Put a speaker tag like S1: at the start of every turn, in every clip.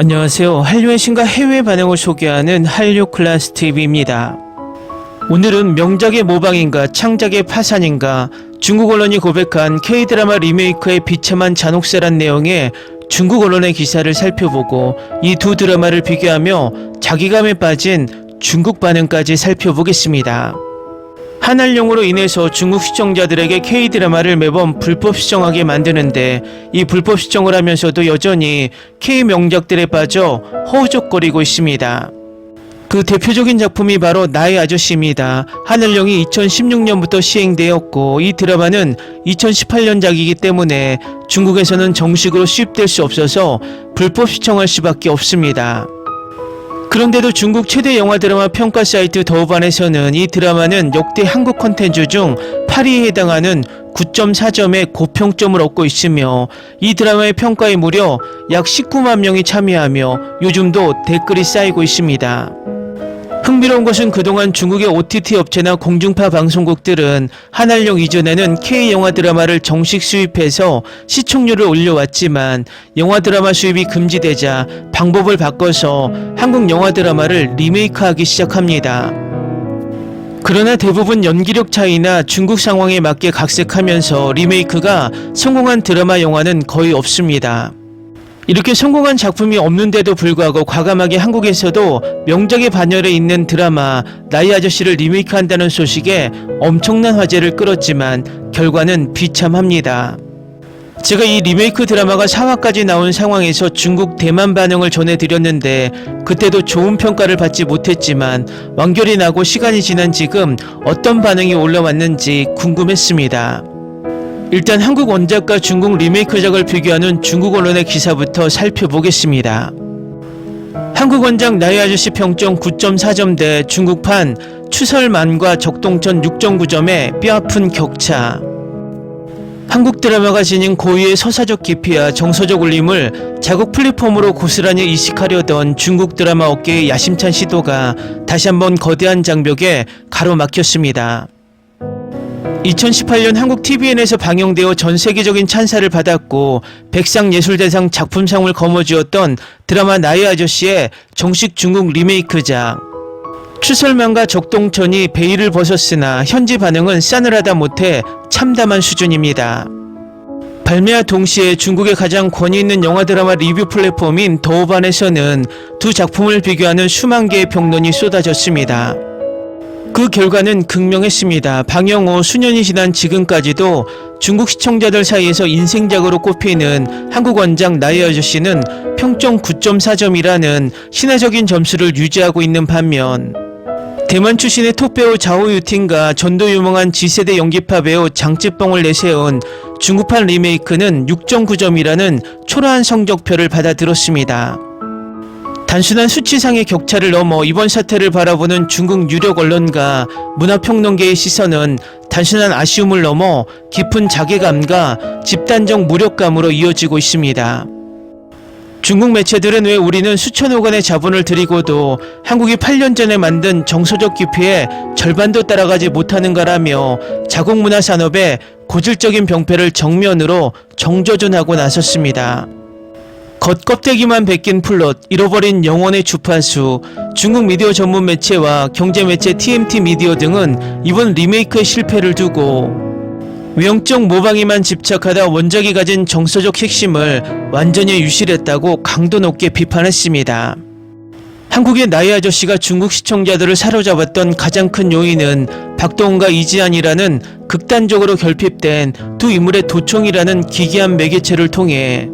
S1: 안녕하세요. 한류의 신과 해외 반응을 소개하는 한류 클래스 TV입니다. 오늘은 명작의 모방인가 창작의 파산인가 중국 언론이 고백한 K-드라마 리메이크의 비참한 잔혹사란 내용의 중국 언론의 기사를 살펴보고 이 두 드라마를 비교하며 자기감에 빠진 중국 반응까지 살펴보겠습니다. 한알령으로 인해서 중국 시청자들에게 K-드라마를 매번 불법 시청하게 만드는데 이 불법 시청을 하면서도 여전히 K-명작들에 빠져 허우적거리고 있습니다. 그 대표적인 작품이 바로 나의 아저씨입니다. 한알령이 2016년부터 시행되었고 이 드라마는 2018년작이기 때문에 중국에서는 정식으로 수입될 수 없어서 불법 시청할 수밖에 없습니다. 그런데도 중국 최대 영화 드라마 평가 사이트 더우반에서는 이 드라마는 역대 한국 콘텐츠 중 8위에 해당하는 9.4점의 고평점을 얻고 있으며 이 드라마의 평가에 무려 약 19만 명이 참여하며 요즘도 댓글이 쌓이고 있습니다. 흥미로운 것은 그동안 중국의 OTT 업체나 공중파 방송국들은 한알령 이전에는 K-영화 드라마를 정식 수입해서 시청률을 올려왔지만 영화 드라마 수입이 금지되자 방법을 바꿔서 한국 영화 드라마를 리메이크하기 시작합니다. 그러나 대부분 연기력 차이나 중국 상황에 맞게 각색하면서 리메이크가 성공한 드라마 영화는 거의 없습니다. 이렇게 성공한 작품이 없는데도 불구하고 과감하게 한국에서도 명작의 반열에 있는 드라마 나의 아저씨를 리메이크한다는 소식에 엄청난 화제를 끌었지만 결과는 비참합니다. 제가 이 리메이크 드라마가 4화까지 나온 상황에서 중국 대만 반응을 전해드렸는데 그때도 좋은 평가를 받지 못했지만 완결이 나고 시간이 지난 지금 어떤 반응이 올라왔는지 궁금했습니다. 일단 한국 원작과 중국 리메이크작을 비교하는 중국 언론의 기사부터 살펴보겠습니다. 한국 원작 나의 아저씨 평점 9.4점 대 중국판 추설만과 적동천 6.9점의 뼈아픈 격차. 한국 드라마가 지닌 고유의 서사적 깊이와 정서적 울림을 자국 플랫폼으로 고스란히 이식하려던 중국 드라마 업계의 야심찬 시도가 다시 한번 거대한 장벽에 가로막혔습니다. 2018년 한국 TVN에서 방영되어 전 세계적인 찬사를 받았고 백상예술대상 작품상을 거머쥐었던 드라마 나의 아저씨의 정식 중국 리메이크작. 추설만과 적동천이 베일을 벗었으나 현지 반응은 싸늘하다 못해 참담한 수준입니다. 발매와 동시에 중국의 가장 권위 있는 영화 드라마 리뷰 플랫폼인 더우반에서는 두 작품을 비교하는 수만 개의 평론이 쏟아졌습니다. 그 결과는 극명했습니다. 방영 후 수년이 지난 지금까지도 중국 시청자들 사이에서 인생작으로 꼽히는 한국 원작 나의 아저씨는 평점 9.4점이라는 신화적인 점수를 유지하고 있는 반면 대만 출신의 톱배우 자오유팅과 전도 유명한 G세대 연기파 배우 장찌뻥을 내세운 중국판 리메이크는 6.9점이라는 초라한 성적표를 받아들었습니다. 단순한 수치상의 격차를 넘어 이번 사태를 바라보는 중국 유력 언론과 문화평론계의 시선은 단순한 아쉬움을 넘어 깊은 자괴감과 집단적 무력감으로 이어지고 있습니다. 중국 매체들은 왜 우리는 수천억 원의 자본을 들이고도 한국이 8년 전에 만든 정서적 깊이의 절반도 따라가지 못하는가라며 자국 문화 산업의 고질적인 병폐를 정면으로 정조준하고 나섰습니다. 겉껍데기만 벗긴 플롯, 잃어버린 영혼의 주파수, 중국 미디어 전문 매체와 경제 매체 TMT 미디어 등은 이번 리메이크의 실패를 두고 외형적 모방에만 집착하다 원작이 가진 정서적 핵심을 완전히 유실했다고 강도 높게 비판했습니다. 한국의 나의 아저씨가 중국 시청자들을 사로잡았던 가장 큰 요인은 박동원과 이지한이라는 극단적으로 결핍된 두 인물의 도청이라는 기괴한 매개체를 통해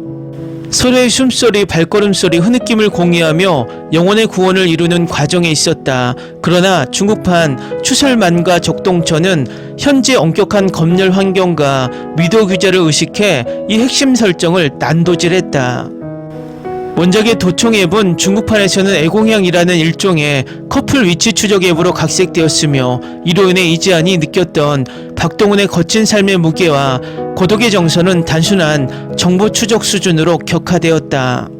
S1: 서로의 숨소리, 발걸음소리, 흐느낌을 공유하며 영혼의 구원을 이루는 과정에 있었다. 그러나 중국판 추설만과 적동천은 현재 엄격한 검열 환경과 미도 규제를 의식해 이 핵심 설정을 난도질했다. 원작의 도청 앱은 중국판에서는 애공향이라는 일종의 커플 위치 추적 앱으로 각색되었으며 이로 인해 이지한이 느꼈던 박동원의 거친 삶의 무게와 고독의 정서는 단순한 정보 추적 수준으로 격화되었다.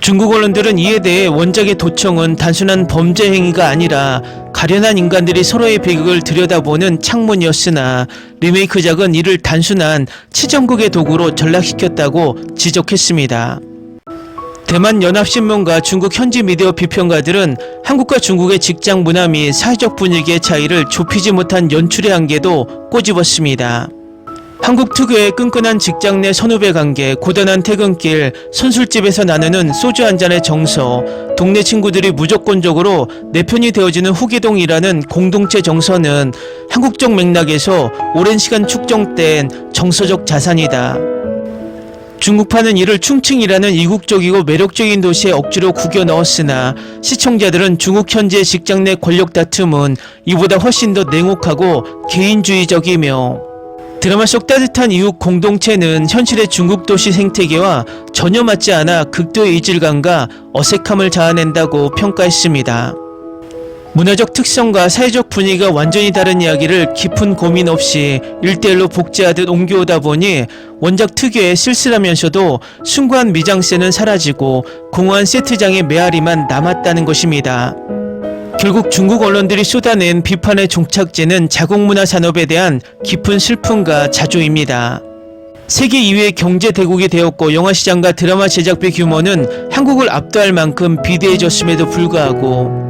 S1: 중국 언론들은 이에 대해 원작의 도청은 단순한 범죄 행위가 아니라 가련한 인간들이 서로의 비극을 들여다보는 창문이었으나 리메이크작은 이를 단순한 치정극의 도구로 전락시켰다고 지적했습니다. 대만 연합신문과 중국 현지 미디어 비평가들은 한국과 중국의 직장 문화 및 사회적 분위기의 차이를 좁히지 못한 연출의 한계도 꼬집었습니다. 한국 특유의 끈끈한 직장 내 선후배 관계, 고단한 퇴근길, 선술집에서 나누는 소주 한 잔의 정서, 동네 친구들이 무조건적으로 내 편이 되어주는 후계동이라는 공동체 정서는 한국적 맥락에서 오랜 시간 축적된 정서적 자산이다. 중국파는 이를 충칭이라는 이국적이고 매력적인 도시에 억지로 구겨 넣었으나 시청자들은 중국 현지의 직장 내 권력 다툼은 이보다 훨씬 더 냉혹하고 개인주의적이며 드라마 속 따뜻한 이웃 공동체는 현실의 중국 도시 생태계와 전혀 맞지 않아 극도의 이질감과 어색함을 자아낸다고 평가했습니다. 문화적 특성과 사회적 분위기가 완전히 다른 이야기를 깊은 고민 없이 1대1로 복제하듯 옮겨오다 보니 원작 특유의 쓸쓸하면서도 숭고한 미장센은 사라지고 공허한 세트장의 메아리만 남았다는 것입니다. 결국 중국 언론들이 쏟아낸 비판의 종착지는 자국문화 산업에 대한 깊은 슬픔과 자조입니다. 세계 2위의 경제 대국이 되었고 영화 시장과 드라마 제작비 규모는 한국을 압도할 만큼 비대해졌음에도 불구하고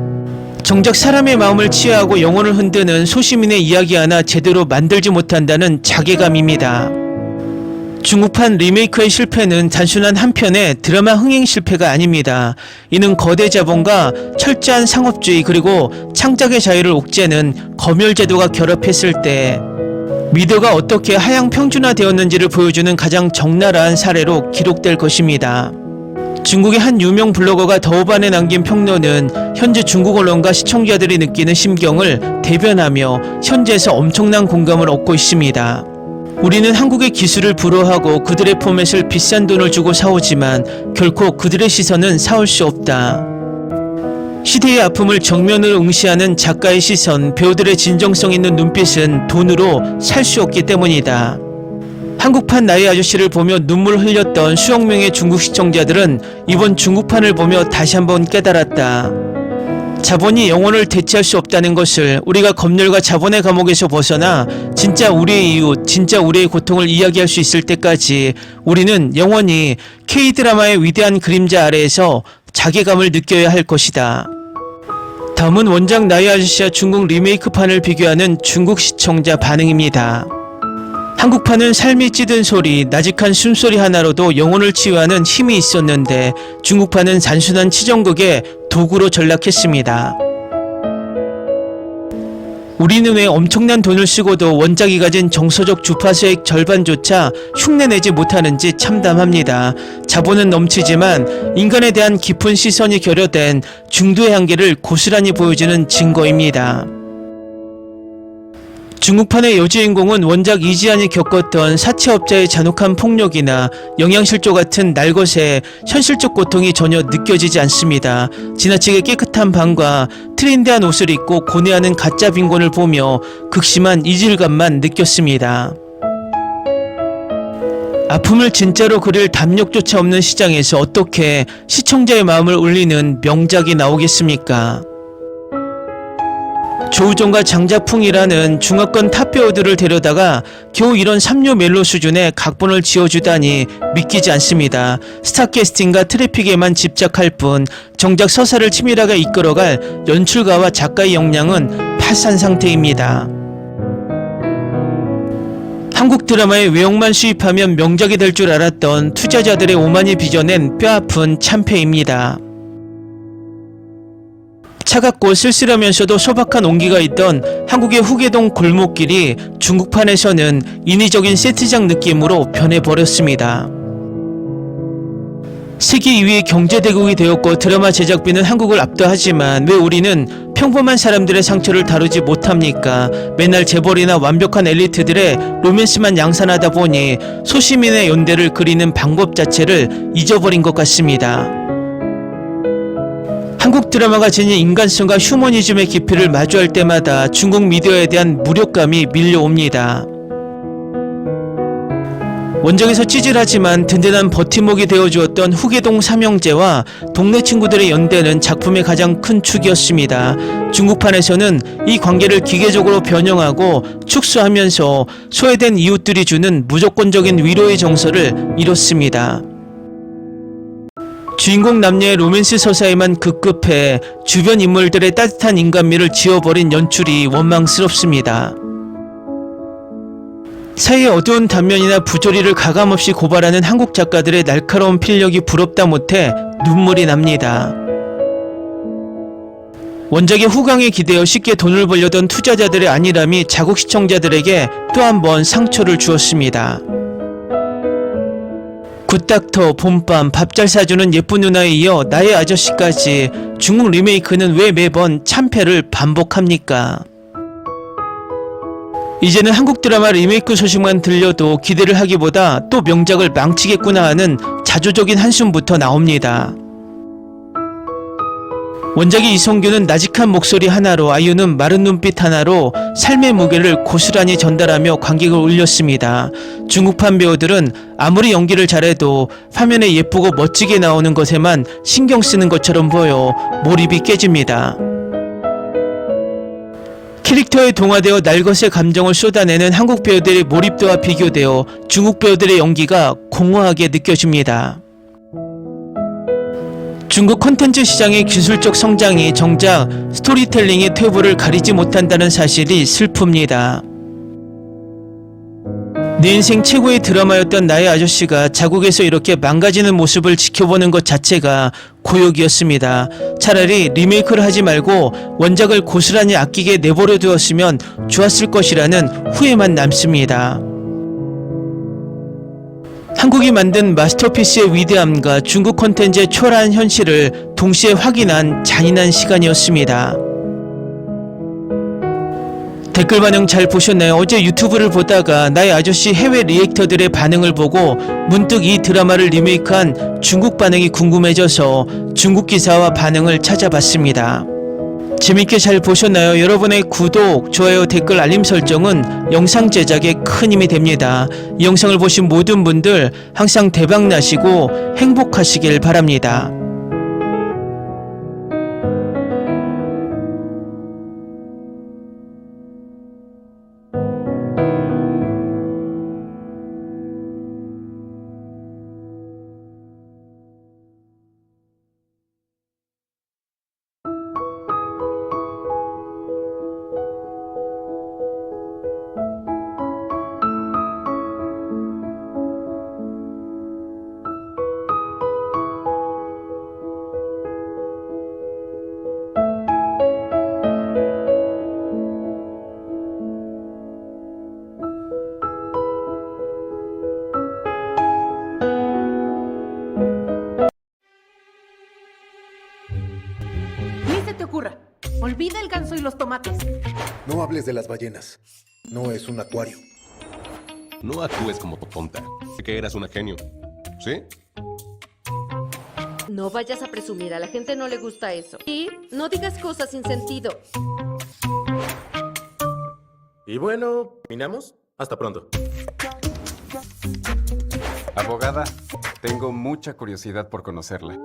S1: 정작 사람의 마음을 치유하고 영혼을 흔드는 소시민의 이야기 하나 제대로 만들지 못한다는 자괴감입니다. 중국판 리메이크의 실패는 단순한 한 편의 드라마 흥행 실패가 아닙니다. 이는 거대 자본과 철저한 상업주의 그리고 창작의 자유를 옥죄는 검열제도가 결합했을 때 미디어가 어떻게 하향 평준화되었는지를 보여주는 가장 적나라한 사례로 기록될 것입니다. 중국의 한 유명 블로거가 더우반에 남긴 평론은 현재 중국 언론과 시청자들이 느끼는 심경을 대변하며 현지에서 엄청난 공감을 얻고 있습니다. 우리는 한국의 기술을 부러워하고 그들의 포맷을 비싼 돈을 주고 사오지만 결코 그들의 시선은 사올 수 없다. 시대의 아픔을 정면으로 응시하는 작가의 시선, 배우들의 진정성 있는 눈빛은 돈으로 살 수 없기 때문이다. 한국판 나의 아저씨를 보며 눈물 흘렸던 수억 명의 중국 시청자들은 이번 중국판을 보며 다시 한번 깨달았다. 자본이 영혼을 대체할 수 없다는 것을, 우리가 검열과 자본의 감옥에서 벗어나 진짜 우리의 이웃, 진짜 우리의 고통을 이야기할 수 있을 때까지 우리는 영원히 K-드라마의 위대한 그림자 아래에서 자괴감을 느껴야 할 것이다. 다음은 원작 나의 아저씨와 중국 리메이크판을 비교하는 중국 시청자 반응입니다. 한국판은 삶이 찌든 소리, 나직한 숨소리 하나로도 영혼을 치유하는 힘이 있었는데 중국판은 단순한 치정극의 도구로 전락했습니다. 우리는 왜 엄청난 돈을 쓰고도 원작이 가진 정서적 주파수의 절반조차 흉내내지 못하는지 참담합니다. 자본은 넘치지만 인간에 대한 깊은 시선이 결여된 중도의 한계를 고스란히 보여주는 증거입니다. 중국판의 여주인공은 원작 이지안이 겪었던 사채업자의 잔혹한 폭력이나 영양실조 같은 날것의 현실적 고통이 전혀 느껴지지 않습니다. 지나치게 깨끗한 방과 트렌디한 옷을 입고 고뇌하는 가짜 빈곤을 보며 극심한 이질감만 느꼈습니다. 아픔을 진짜로 그릴 담력조차 없는 시장에서 어떻게 시청자의 마음을 울리는 명작이 나오겠습니까? 조우종과 장자풍이라는 중화권 탑배우들을 데려다가 겨우 이런 삼류 멜로 수준의 각본을 지어주다니 믿기지 않습니다. 스타캐스팅과 트래픽에만 집착할 뿐 정작 서사를 치밀하게 이끌어갈 연출가와 작가의 역량은 파산 상태입니다. 한국 드라마의 외형만 수입하면 명작이 될 줄 알았던 투자자들의 오만이 빚어낸 뼈아픈 참패입니다. 차갑고 쓸쓸하면서도 소박한 온기가 있던 한국의 후계동 골목길이 중국판에서는 인위적인 세트장 느낌으로 변해버렸습니다. 세계 2위의 경제대국이 되었고 드라마 제작비는 한국을 압도하지만 왜 우리는 평범한 사람들의 상처를 다루지 못합니까? 맨날 재벌이나 완벽한 엘리트들의 로맨스만 양산하다 보니 소시민의 연대를 그리는 방법 자체를 잊어버린 것 같습니다. 한국 드라마가 지닌 인간성과 휴머니즘의 깊이를 마주할 때마다 중국 미디어에 대한 무력감이 밀려옵니다. 원작에서 찌질하지만 든든한 버팀목이 되어주었던 후계동 삼형제와 동네 친구들의 연대는 작품의 가장 큰 축이었습니다. 중국판에서는 이 관계를 기계적으로 변형하고 축소하면서 소외된 이웃들이 주는 무조건적인 위로의 정서를 잃었습니다. 주인공 남녀의 로맨스 서사에만 급급해 주변 인물들의 따뜻한 인간미를 지워버린 연출이 원망스럽습니다. 사이의 어두운 단면이나 부조리를 가감없이 고발하는 한국 작가들의 날카로운 필력이 부럽다 못해 눈물이 납니다. 원작의 후광에 기대어 쉽게 돈을 벌려던 투자자들의 안일함이 자국 시청자들에게 또 한 번 상처를 주었습니다. 굿닥터, 봄밤, 밥 잘 사주는 예쁜 누나에 이어 나의 아저씨까지 중국 리메이크는 왜 매번 참패를 반복합니까? 이제는 한국 드라마 리메이크 소식만 들려도 기대를 하기보다 또 명작을 망치겠구나 하는 자조적인 한숨부터 나옵니다. 원작의 이성규는 나직한 목소리 하나로, 아이유는 마른 눈빛 하나로 삶의 무게를 고스란히 전달하며 관객을 울렸습니다. 중국판 배우들은 아무리 연기를 잘해도 화면에 예쁘고 멋지게 나오는 것에만 신경 쓰는 것처럼 보여 몰입이 깨집니다. 캐릭터에 동화되어 날것의 감정을 쏟아내는 한국 배우들의 몰입도와 비교되어 중국 배우들의 연기가 공허하게 느껴집니다. 중국 콘텐츠 시장의 기술적 성장이 정작 스토리텔링의 퇴보를 가리지 못한다는 사실이 슬픕니다. 내 인생 최고의 드라마였던 나의 아저씨가 자국에서 이렇게 망가지는 모습을 지켜보는 것 자체가 고역이었습니다. 차라리 리메이크를 하지 말고 원작을 고스란히 아끼게 내버려 두었으면 좋았을 것이라는 후회만 남습니다. 한국이 만든 마스터피스의 위대함과 중국 콘텐츠의 초라한 현실을 동시에 확인한 잔인한 시간이었습니다. 댓글 반응 잘 보셨나요? 어제 유튜브를 보다가 나의 아저씨 해외 리액터들의 반응을 보고 문득 이 드라마를 리메이크한 중국 반응이 궁금해져서 중국 기사와 반응을 찾아봤습니다. 재밌게 잘 보셨나요? 여러분의 구독, 좋아요, 댓글, 알림 설정은 영상 제작에 큰 힘이 됩니다. 이 영상을 보신 모든 분들 항상 대박 나시고 행복하시길 바랍니다.
S2: Ni se te ocurra. Olvida el ganso y los tomates.
S3: No hables de las ballenas. No es un acuario.
S4: No actúes como tonta. Que eras una genio. ¿Sí?
S5: No vayas a presumir, a la gente no le gusta eso. Y no digas cosas sin sentido.
S6: Y bueno, ¿terminamos? Hasta pronto.
S7: Abogada, tengo mucha curiosidad por conocerla.